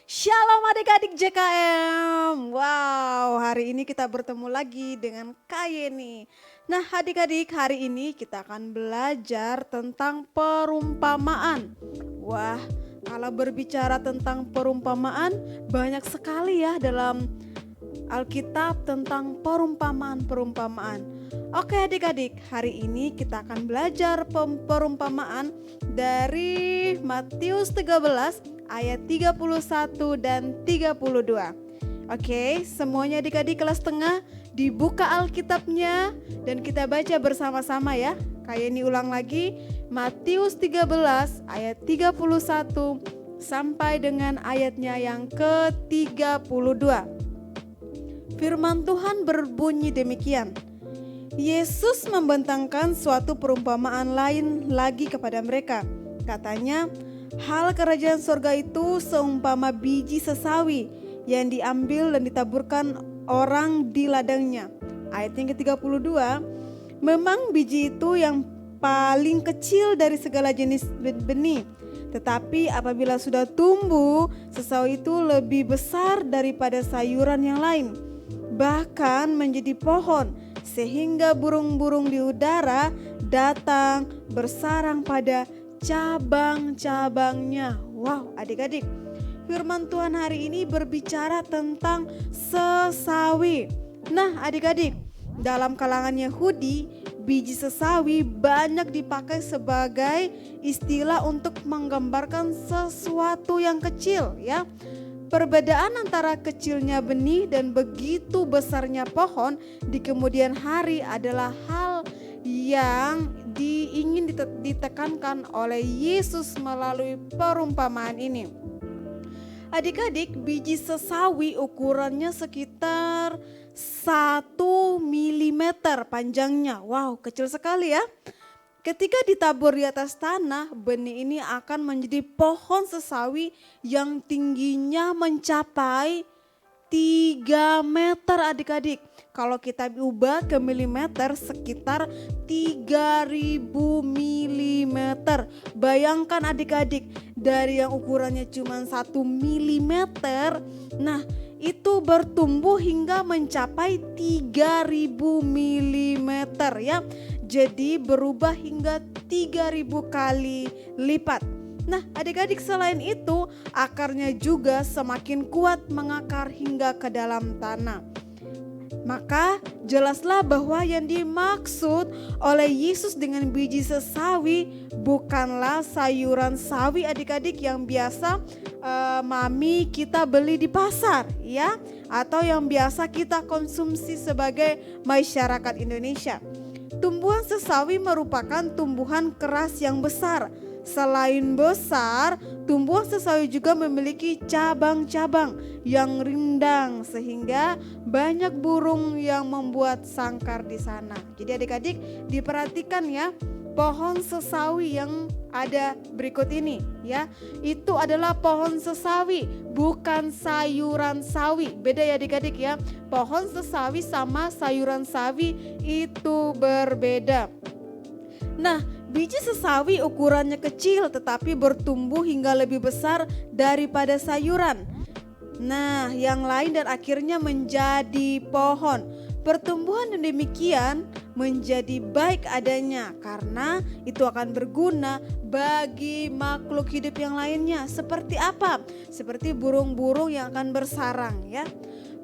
Shalom adik-adik JKM. Wow, hari ini kita bertemu lagi dengan Kak Yeni. Nah adik-adik, hari ini kita akan belajar tentang perumpamaan. Wah, kalau berbicara tentang perumpamaan, banyak sekali ya dalam Alkitab tentang perumpamaan-perumpamaan. Oke adik-adik, hari ini kita akan belajar perumpamaan dari Matius 13 ayat 31 dan 32. Oke, semuanya adik-adik kelas tengah dibuka Alkitabnya dan kita baca bersama-sama ya. Kayak ini ulang lagi, Matius 13 ayat 31 sampai dengan ayatnya yang ke-32. Firman Tuhan berbunyi demikian. Yesus membentangkan suatu perumpamaan lain lagi kepada mereka. Katanya, hal kerajaan sorga itu seumpama biji sesawi yang diambil dan ditaburkan orang di ladangnya. Ayat yang ke-32, memang biji itu yang paling kecil dari segala jenis benih. Tetapi apabila sudah tumbuh, sesawi itu lebih besar daripada sayuran yang lain, bahkan menjadi pohon, sehingga burung-burung di udara datang bersarang pada cabang-cabangnya. Wow, adik-adik, firman Tuhan hari ini berbicara tentang sesawi. Nah, adik-adik, dalam kalangan Yahudi, biji sesawi banyak dipakai sebagai istilah untuk menggambarkan sesuatu yang kecil, ya. Perbedaan antara kecilnya benih dan begitu besarnya pohon di kemudian hari adalah hal yang ingin ditekankan oleh Yesus melalui perumpamaan ini. Adik-adik, biji sesawi ukurannya sekitar 1 milimeter panjangnya. Wow, kecil sekali ya. Ketika ditabur di atas tanah, benih ini akan menjadi pohon sesawi yang tingginya mencapai 3 meter adik-adik. Kalau kita ubah ke milimeter sekitar 3000 milimeter. Bayangkan adik-adik, dari yang ukurannya cuma 1 milimeter, nah itu bertumbuh hingga mencapai 3000 milimeter ya. Jadi berubah hingga 3000 kali lipat. Nah adik-adik, selain itu akarnya juga semakin kuat mengakar hingga ke dalam tanah. Maka jelaslah bahwa yang dimaksud oleh Yesus dengan biji sesawi bukanlah sayuran sawi adik-adik yang biasa mami kita beli di pasar ya, atau yang biasa kita konsumsi sebagai masyarakat Indonesia. Tumbuhan sesawi merupakan tumbuhan keras yang besar. Selain besar, tumbuhan sesawi juga memiliki cabang-cabang yang rindang sehingga banyak burung yang membuat sangkar di sana. Jadi adik-adik diperhatikan ya, pohon sesawi yang ada berikut ini ya, itu adalah pohon sesawi, bukan sayuran sawi. Beda ya adik-adik ya, pohon sesawi sama sayuran sawi itu berbeda. Nah, biji sesawi ukurannya kecil tetapi bertumbuh hingga lebih besar daripada sayuran. Nah, yang lain dan akhirnya menjadi pohon. Pertumbuhan yang demikian menjadi baik adanya karena itu akan berguna bagi makhluk hidup yang lainnya. Seperti apa? Seperti burung-burung yang akan bersarang ya.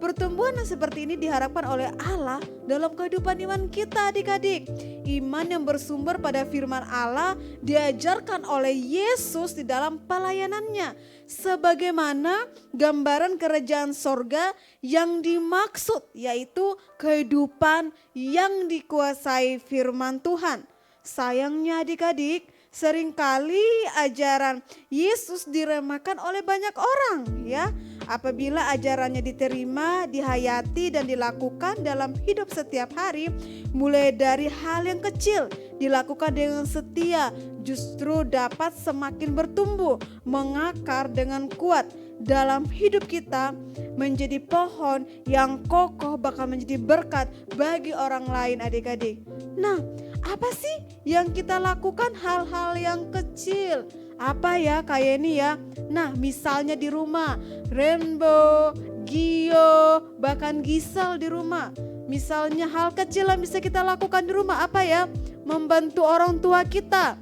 Pertumbuhan yang seperti ini diharapkan oleh Allah dalam kehidupan iman kita adik-adik. Iman yang bersumber pada firman Allah diajarkan oleh Yesus di dalam pelayanannya. Sebagaimana gambaran kerajaan sorga yang dimaksud, yaitu kehidupan yang dikuasai firman Tuhan. Sayangnya adik-adik, seringkali ajaran Yesus diremehkan oleh banyak orang ya. Apabila ajarannya diterima, dihayati dan dilakukan dalam hidup setiap hari, mulai dari hal yang kecil dilakukan dengan setia, justru dapat semakin bertumbuh, mengakar dengan kuat dalam hidup kita, menjadi pohon yang kokoh, bakal menjadi berkat bagi orang lain adik-adik. Nah, apa sih yang kita lakukan hal-hal yang kecil? Apa ya kayak ini ya? Nah, misalnya di rumah, Rainbow, Gio, bahkan Gisel di rumah. Misalnya hal kecil yang bisa kita lakukan di rumah apa ya? Membantu orang tua kita.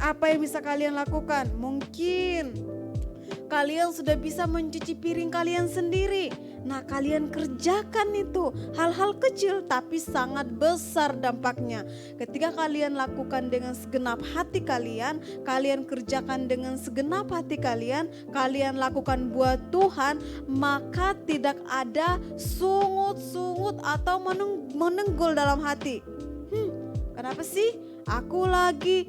Apa yang bisa kalian lakukan? Mungkin kalian sudah bisa mencuci piring kalian sendiri. Nah, kalian kerjakan itu hal-hal kecil tapi sangat besar dampaknya. Ketika kalian lakukan dengan segenap hati kalian kerjakan dengan segenap hati kalian lakukan buat Tuhan, maka tidak ada sungut-sungut atau menenggul dalam hati. Kenapa sih? Aku lagi.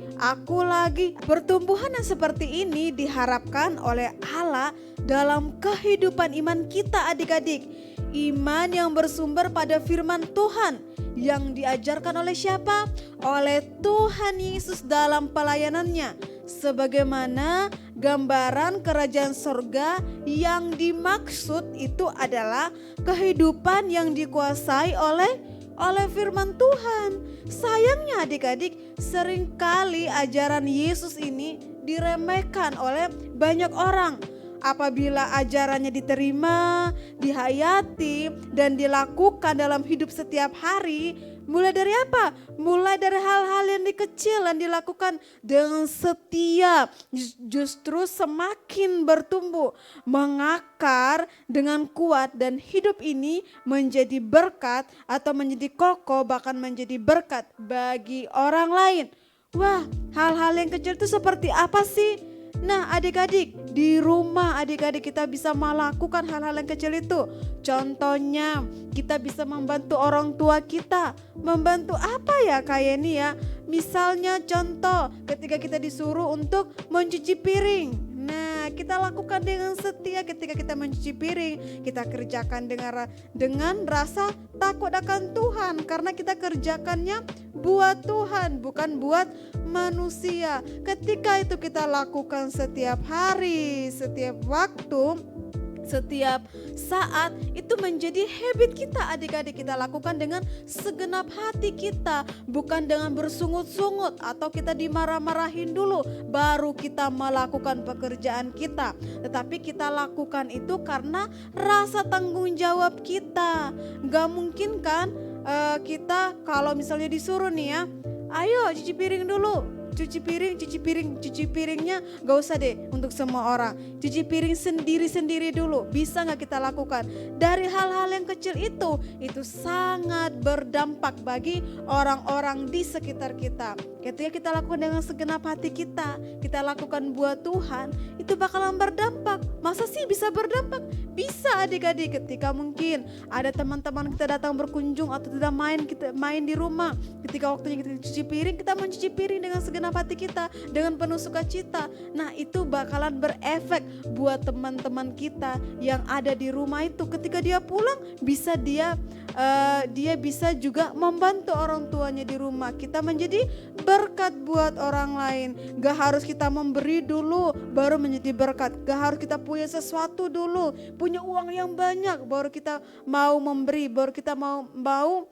Pertumbuhan yang seperti ini diharapkan oleh Allah dalam kehidupan iman kita adik-adik. Iman yang bersumber pada firman Tuhan yang diajarkan oleh siapa? Oleh Tuhan Yesus dalam pelayanannya. Sebagaimana gambaran kerajaan sorga yang dimaksud itu adalah kehidupan yang dikuasai oleh firman Tuhan. Sayangnya adik-adik, seringkali ajaran Yesus ini diremehkan oleh banyak orang. Apabila ajarannya diterima, dihayati, dan dilakukan dalam hidup setiap hari, mulai dari apa? Mulai dari hal-hal yang kecil yang dilakukan dengan setia, justru semakin bertumbuh, mengakar dengan kuat, dan hidup ini menjadi berkat atau menjadi kokoh, bahkan menjadi berkat bagi orang lain. Wah, hal-hal yang kecil itu seperti apa sih? Nah, adik-adik, di rumah adik-adik kita bisa melakukan hal-hal yang kecil itu. Contohnya, kita bisa membantu orang tua kita. Membantu apa ya kayak ini ya? Misalnya contoh, ketika kita disuruh untuk mencuci piring. Nah, kita lakukan dengan setia. Ketika kita mencuci piring, kita kerjakan dengan rasa takut akan Tuhan, karena kita kerjakannya buat Tuhan, bukan buat manusia. Ketika itu kita lakukan setiap hari, setiap waktu, setiap saat, itu menjadi habit kita adik-adik. Kita lakukan dengan segenap hati kita, bukan dengan bersungut-sungut atau kita dimarah-marahin dulu baru kita melakukan pekerjaan kita. Tetapi kita lakukan itu karena rasa tanggung jawab kita. Gak mungkin kan kita kalau misalnya disuruh nih ya, ayo cuci piring dulu. Cuci piringnya gak usah deh untuk semua orang. Cuci piring sendiri-sendiri dulu. Bisa gak kita lakukan? Dari hal-hal yang kecil itu sangat berdampak bagi orang-orang di sekitar kita. Ketika kita lakukan dengan segenap hati kita lakukan buat Tuhan, itu bakalan berdampak. Masa sih bisa berdampak? Bisa adik-adik. Ketika mungkin ada teman-teman kita datang berkunjung atau kita main di rumah, ketika waktunya kita cuci piring, kita mencuci piring dengan segenap hati kita, dengan penuh sukacita. Nah, itu bakalan berefek buat teman-teman kita yang ada di rumah itu. Ketika dia pulang, bisa dia bisa juga membantu orang tuanya di rumah. Kita menjadi berkat buat orang lain. Gak harus kita memberi dulu baru menjadi berkat. Gak harus kita punya sesuatu dulu, punya uang yang banyak baru kita mau memberi, baru kita mau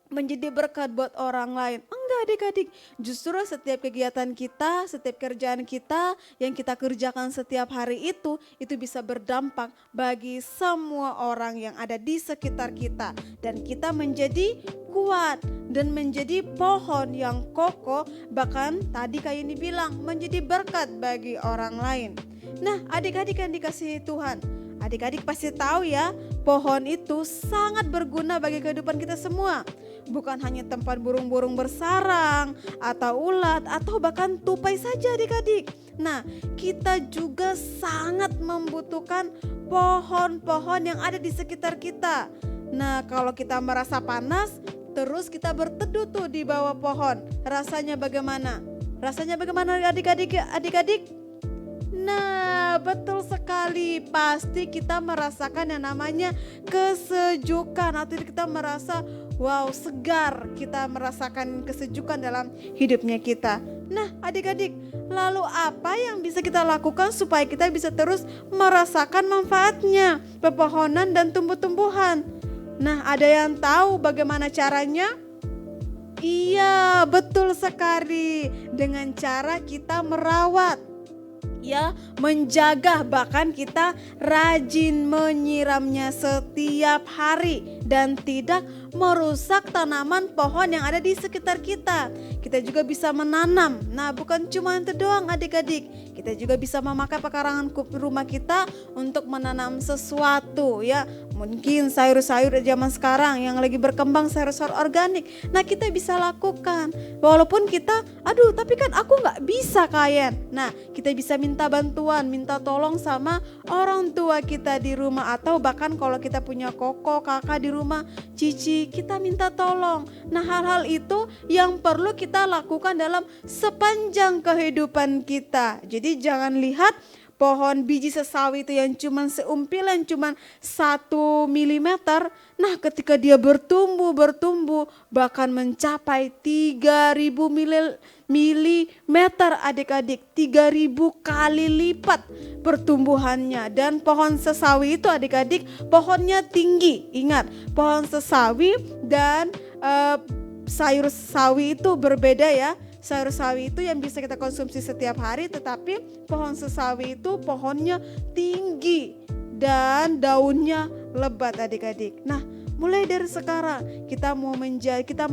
menjadi berkat buat orang lain. Enggak adik-adik, justru setiap kegiatan kita, setiap kerjaan kita yang kita kerjakan setiap hari itu bisa berdampak bagi semua orang yang ada di sekitar kita. Dan kita menjadi kuat dan menjadi pohon yang kokoh, bahkan tadi kayak ini bilang menjadi berkat bagi orang lain. Nah, adik-adik yang dikasihi Tuhan, adik-adik pasti tahu ya, pohon itu sangat berguna bagi kehidupan kita semua. Bukan hanya tempat burung-burung bersarang atau ulat atau bahkan tupai saja adik-adik. Nah, kita juga sangat membutuhkan pohon-pohon yang ada di sekitar kita. Nah, kalau kita merasa panas, terus kita berteduh tuh di bawah pohon. Rasanya bagaimana? Rasanya bagaimana adik-adik? Nah, betul sekali. Pasti kita merasakan yang namanya kesejukan. Atau kita merasa wow, segar. Kita merasakan kesejukan dalam hidupnya kita. Nah, adik-adik, lalu apa yang bisa kita lakukan supaya kita bisa terus merasakan manfaatnya pepohonan dan tumbuh-tumbuhan? Nah, ada yang tahu bagaimana caranya? Iya, betul sekali. Dengan cara kita merawat. ya, menjaga, bahkan kita rajin menyiramnya setiap hari dan tidak merusak tanaman pohon yang ada di sekitar kita. Kita juga bisa menanam. Nah, bukan cuma itu doang adik-adik. Kita juga bisa memakai pekarangan rumah kita untuk menanam sesuatu ya. Mungkin sayur-sayur zaman sekarang yang lagi berkembang, sayur-sayur organik. Nah, kita bisa lakukan. Walaupun kita, tapi kan aku gak bisa Kayen. Nah, kita bisa minta bantuan, minta tolong sama orang tua kita di rumah. Atau bahkan kalau kita punya koko, kakak di rumah, cici, kita minta tolong. Nah, hal-hal itu yang perlu kita lakukan dalam sepanjang kehidupan kita. Jadi jangan lihat pohon biji sesawi itu yang cuman seumpilan, cuman 1 milimeter. Nah, ketika dia bertumbuh bahkan mencapai 3.000 milimeter adik-adik, 3.000 kali lipat pertumbuhannya. Dan pohon sesawi itu adik-adik pohonnya tinggi. Ingat, pohon sesawi dan sayur sawi itu berbeda ya. Sayur sawi itu yang bisa kita konsumsi setiap hari, tetapi pohon sesawi itu pohonnya tinggi dan daunnya lebat adik-adik. Nah, mulai dari sekarang kita mau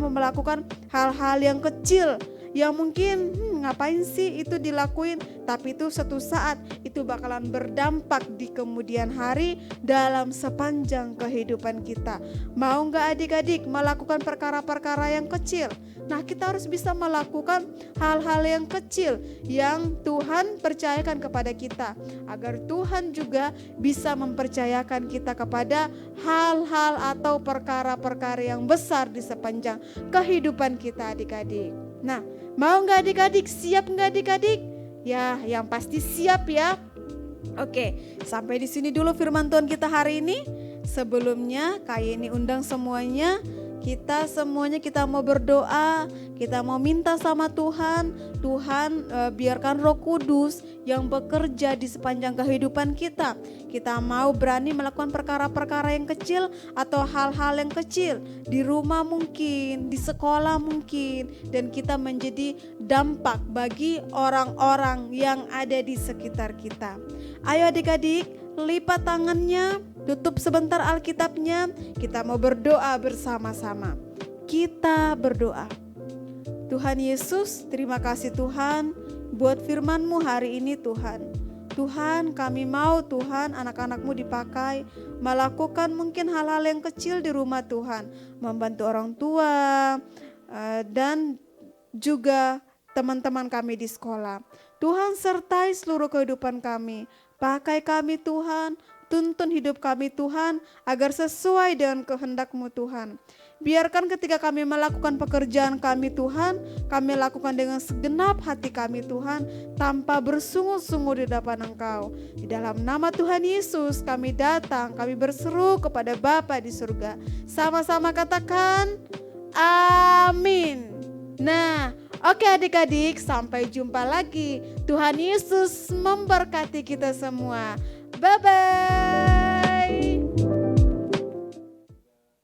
melakukan hal-hal yang kecil yang mungkin ngapain sih itu dilakuin, tapi itu suatu saat itu bakalan berdampak di kemudian hari dalam sepanjang kehidupan kita. Mau gak adik-adik melakukan perkara-perkara yang kecil? Nah, kita harus bisa melakukan hal-hal yang kecil yang Tuhan percayakan kepada kita, agar Tuhan juga bisa mempercayakan kita kepada hal-hal atau perkara-perkara yang besar di sepanjang kehidupan kita adik-adik. Nah, mau gak adik-adik? Siap gak adik-adik? Ya, yang pasti siap ya. Oke, sampai di sini dulu firman Tuhan kita hari ini. Sebelumnya Kayen undang semuanya, kita mau berdoa, kita mau minta sama Tuhan. Biarkan Roh Kudus yang bekerja di sepanjang kehidupan kita. Kita mau berani melakukan perkara-perkara yang kecil atau hal-hal yang kecil di rumah mungkin, di sekolah mungkin, dan kita menjadi dampak bagi orang-orang yang ada di sekitar kita. Ayo adik-adik, lipat tangannya, tutup sebentar Alkitabnya, kita mau berdoa bersama-sama. Kita berdoa. Tuhan Yesus, terima kasih Tuhan buat firman-Mu hari ini Tuhan. Tuhan, kami mau Tuhan anak-anak-Mu dipakai melakukan mungkin hal-hal yang kecil di rumah Tuhan. Membantu orang tua dan juga teman-teman kami di sekolah. Tuhan sertai seluruh kehidupan kami. Pakai kami Tuhan, tuntun hidup kami Tuhan agar sesuai dengan kehendak-Mu Tuhan. Biarkan ketika kami melakukan pekerjaan kami Tuhan, kami lakukan dengan segenap hati kami Tuhan, tanpa bersungguh-sungguh di hadapan Engkau. Di dalam nama Tuhan Yesus kami datang, kami berseru kepada Bapa di surga. Sama-sama katakan amin. Nah, oke adik-adik, sampai jumpa lagi. Tuhan Yesus memberkati kita semua. Bye-bye.